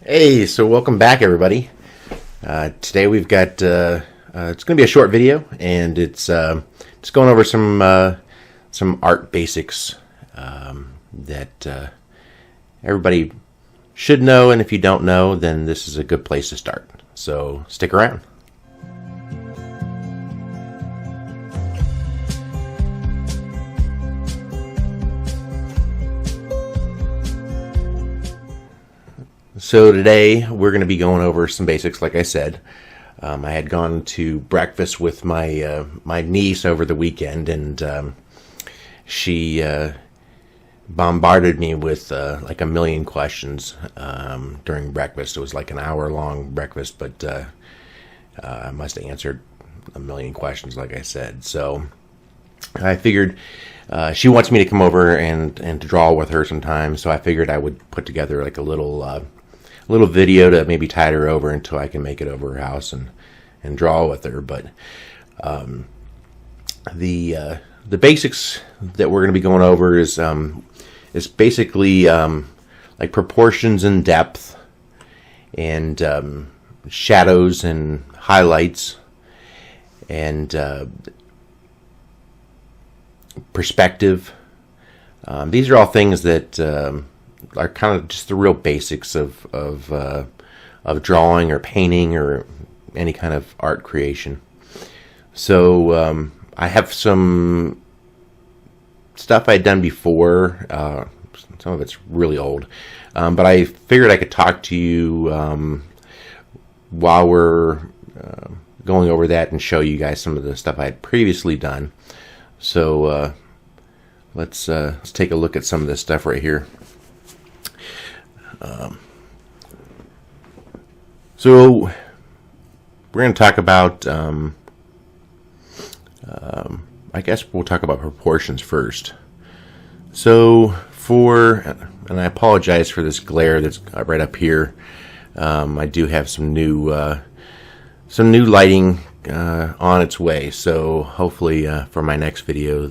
Hey, so welcome back, everybody. Today we've got it's going to be a short video, and it's just going over some art basics that everybody should know, and if you don't know, then this is a good place to start. So stick around. So today we're going to be going over some basics, like I said. I had gone to breakfast with my my niece over the weekend, and she bombarded me with like a million questions during breakfast. It was like an hour-long breakfast, but I must have answered a million questions, like I said. So I figured she wants me to come over and to draw with her sometime, so I figured I would put together like a little video to maybe tide her over until I can make it over her house and draw with her. But the basics that we're going to be going over is basically like proportions and depth, and shadows and highlights, and perspective. These are all things that are kind of just the real basics of drawing or painting or any kind of art creation. So I have some stuff I'd done before. Some of it's really old, but I figured I could talk to you while we're going over that and show you guys some of the stuff I had previously done. So let's take a look at some of this stuff right here. So we're going to talk about, I guess we'll talk about proportions first. So and I apologize for this glare that's right up here. I do have some new lighting on its way. So hopefully for my next video,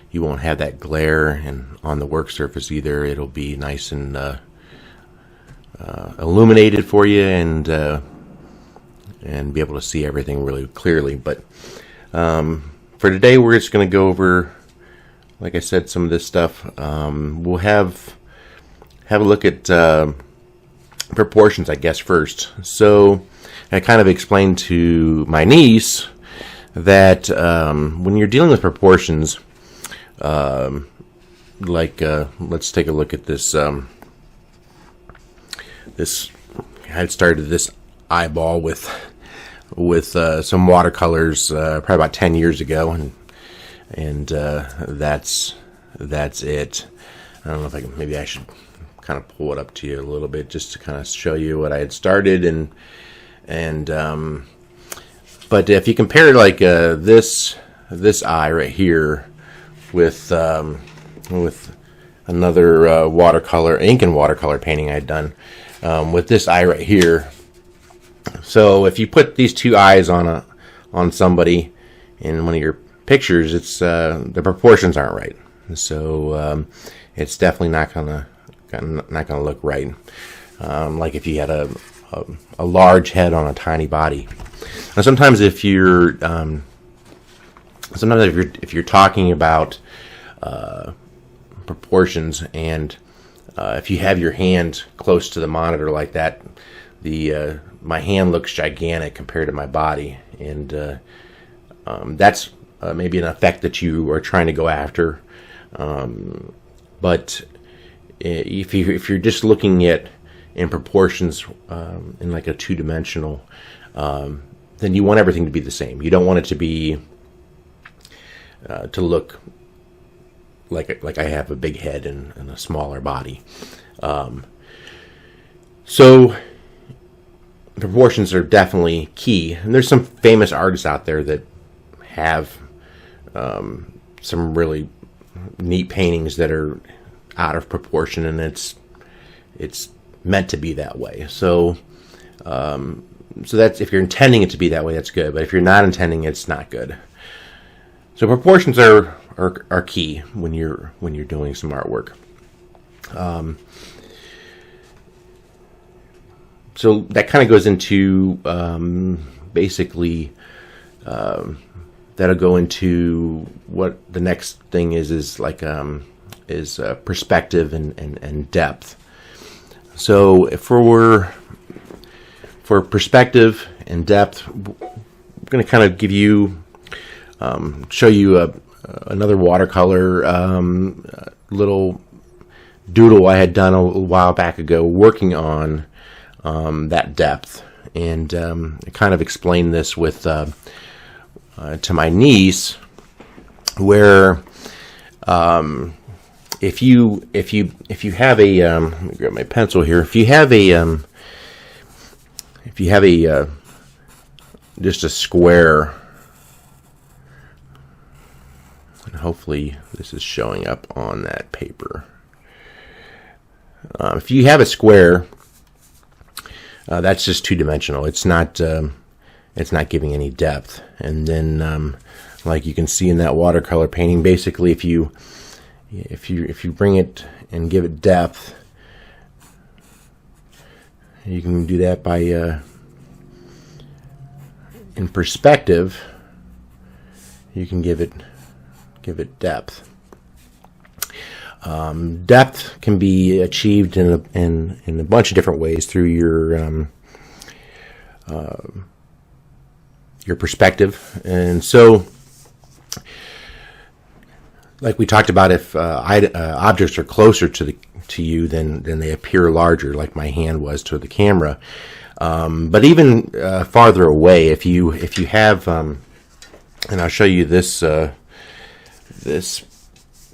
you won't have that glare, and on the work surface either. It'll be nice and illuminated for you, and be able to see everything really clearly. But for today, we're just going to go over, like I said, some of this stuff. We'll have a look at proportions, I guess, first. So I kind of explained to my niece that when you're dealing with proportions, let's take a look at this. I had started this eyeball with some watercolors probably about 10 years ago, and that's it. I don't know if maybe I should kind of pull it up to you a little bit just to kind of show you what I had started, and but if you compare like this eye right here with another watercolor, ink and watercolor painting I'd done, with this eye right here. So if you put these two eyes on somebody in one of your pictures, it's the proportions aren't right. So it's definitely not gonna look right. Like if you had a large head on a tiny body. Now sometimes if you're talking about proportions, and if you have your hand close to the monitor like that, my hand looks gigantic compared to my body, and that's maybe an effect that you are trying to go after. But if you're just looking at in proportions in like a two-dimensional, then you want everything to be the same. You don't want it to be to look like I have a big head and a smaller body. So proportions are definitely key, and there's some famous artists out there that have some really neat paintings that are out of proportion, and it's meant to be that way. So that's, if you're intending it to be that way, that's good. But if you're not intending it, it's not good. So proportions are key when you're doing some artwork. so that kind of goes into basically that'll go into what the next thing is like perspective and depth. So for perspective and depth, I'm going to kind of give you show you another watercolor little doodle I had done a while back ago working on that depth, and I kind of explained this with to my niece, where if you have a let me grab my pencil here. If you have a just a square, and hopefully this is showing up on that paper. If you have a square, that's just two-dimensional. It's not giving any depth. And then, like you can see in that watercolor painting, basically, if you bring it and give it depth, you can do that by in perspective. You can give it depth. Depth can be achieved in a bunch of different ways through your perspective. And so, like we talked about, if objects are closer to you, then they appear larger, like my hand was to the camera. But even farther away, if you have, and I'll show you this this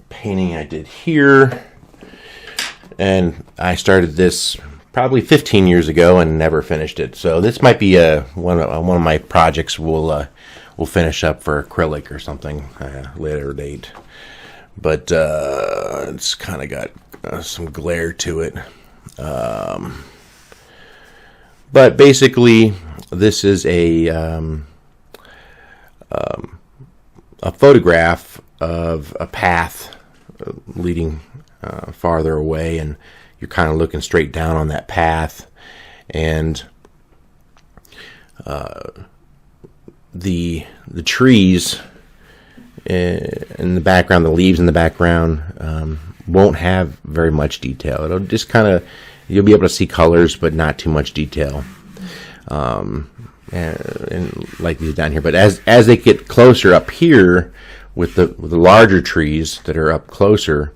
painting I did here, and I started this probably 15 years ago and never finished it. So this might be one of my projects we'll finish up for acrylic or something later date. But it's kind of got some glare to it. But basically, this is a photograph of a path leading farther away, and you're kind of looking straight down on that path, and the trees in the background, the leaves in the background, won't have very much detail. It'll just kind of, you'll be able to see colors, but not too much detail. And like these down here, but as they get closer up here with the larger trees that are up closer,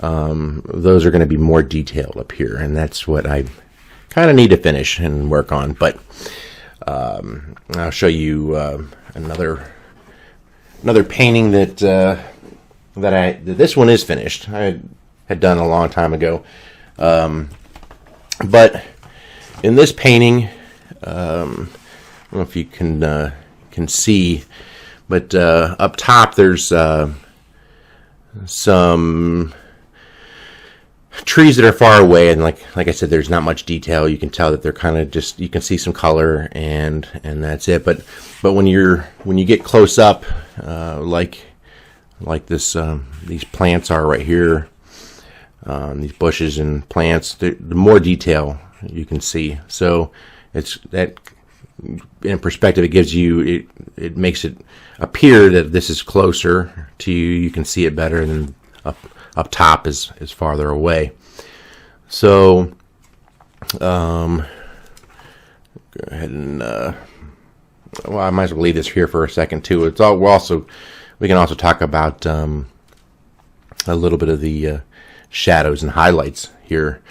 those are going to be more detailed up here, and that's what I kind of need to finish and work on. But I'll show you another painting that this one is finished. I had done a long time ago, but in this painting, I don't know if you can see, but up top there's some trees that are far away, and like I said, there's not much detail. You can tell that they're kind of just, you can see some color, and that's it. But when you get close up, like this, these plants are right here, these bushes and plants, the more detail you can see. So it's that, in perspective, it gives you, it makes it appear that this is closer to you. You can see it better than up top is farther away. So go ahead and well, I might as well leave this here for a second too. It's all, we can also talk about a little bit of the shadows and highlights here.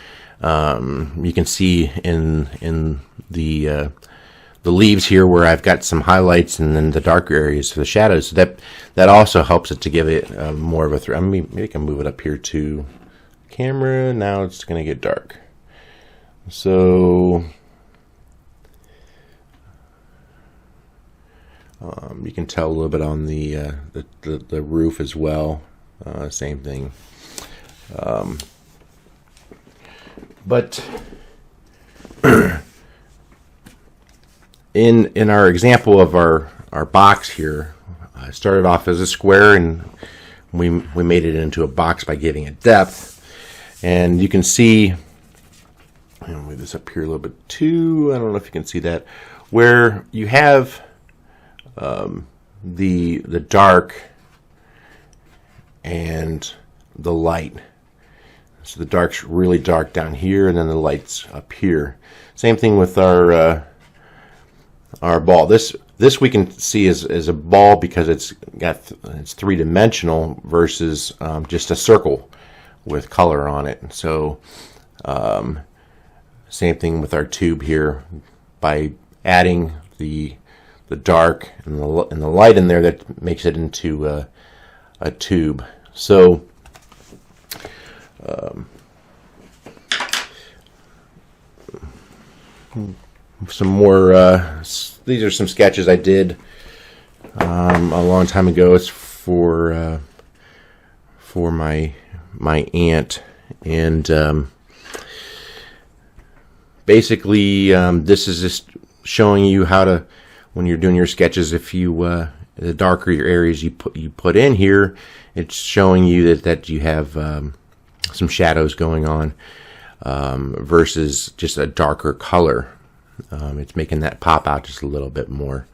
You can see in the leaves here where I've got some highlights, and then the darker areas for the shadows. So that also helps it to give it more of a maybe I can move it up here to camera. Now it's going to get dark. So you can tell a little bit on the roof as well. Same thing. But in our example of our box here, I started off as a square, and we made it into a box by giving it depth. And you can see I'm gonna move this up here a little bit too. I don't know if you can see that, where you have the dark and the light. So the dark's really dark down here, and then the light's up here. Same thing with our ball. This we can see as a ball because it's three-dimensional versus just a circle with color on it. So same thing with our tube here. By adding the dark and the light in there, that makes it into a tube. So some more. These are some sketches I did a long time ago. It's for my aunt, and basically this is just showing you how to, when you're doing your sketches, if you the darker your areas you put in here, it's showing you that you have some shadows going on versus just a darker color. It's making that pop out just a little bit more.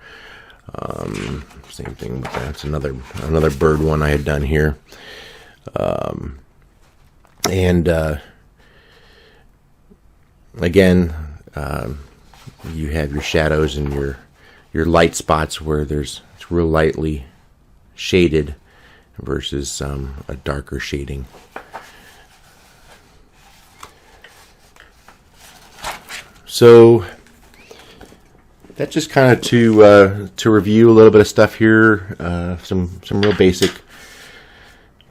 Same thing with that. It's another bird one I had done here. Again, you have your shadows and your light spots where it's real lightly shaded versus a darker shading. So that's just kind of to review a little bit of stuff here. Some real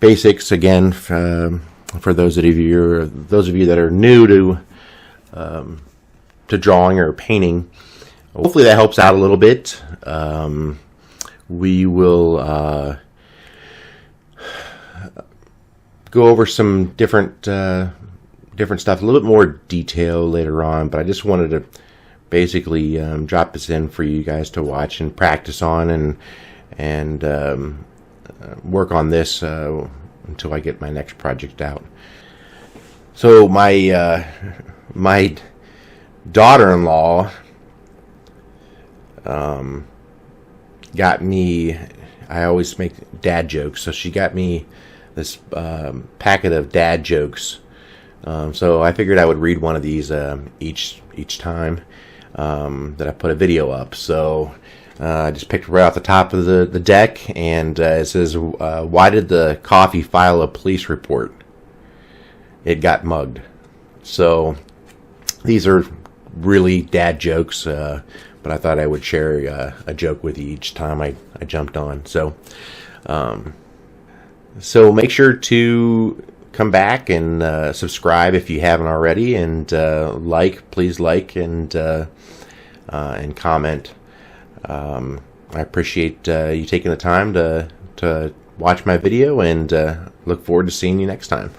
basics again for those of you that are new to drawing or painting. Hopefully that helps out a little bit. We will go over some different stuff, a little bit more detail later on, but I just wanted to basically drop this in for you guys to watch and practice on and work on this until I get my next project out. So my daughter-in-law got me, I always make dad jokes, so she got me this packet of dad jokes. So I figured I would read one of these each time that I put a video up. So I just picked right off the top of the deck, and it says, why did the coffee file a police report? It got mugged. So these are really dad jokes, but I thought I would share a joke with you each time I jumped on. So make sure to come back and subscribe if you haven't already, and please like and comment. I appreciate you taking the time to watch my video, and look forward to seeing you next time.